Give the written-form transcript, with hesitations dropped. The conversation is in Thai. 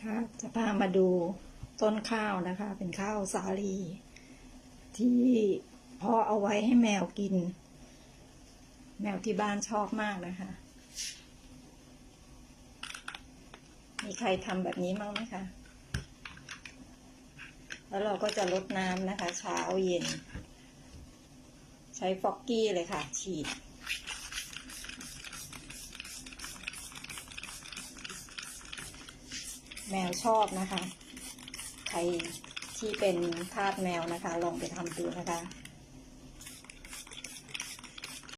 ค่ะจะพามาดูต้นข้าวนะคะเป็นข้าวสาลีที่พ่อเอาไว้ให้แมวกินแมวที่บ้านชอบมากนะคะมีใครทำแบบนี้มั้งไหมคะแล้วเราก็จะรดน้ำนะคะเช้าเย็นใช้ฟอกกี้เลยค่ะฉีดแมวชอบนะคะใครที่เป็นทาสแมวนะคะลองไปทำดูนะคะ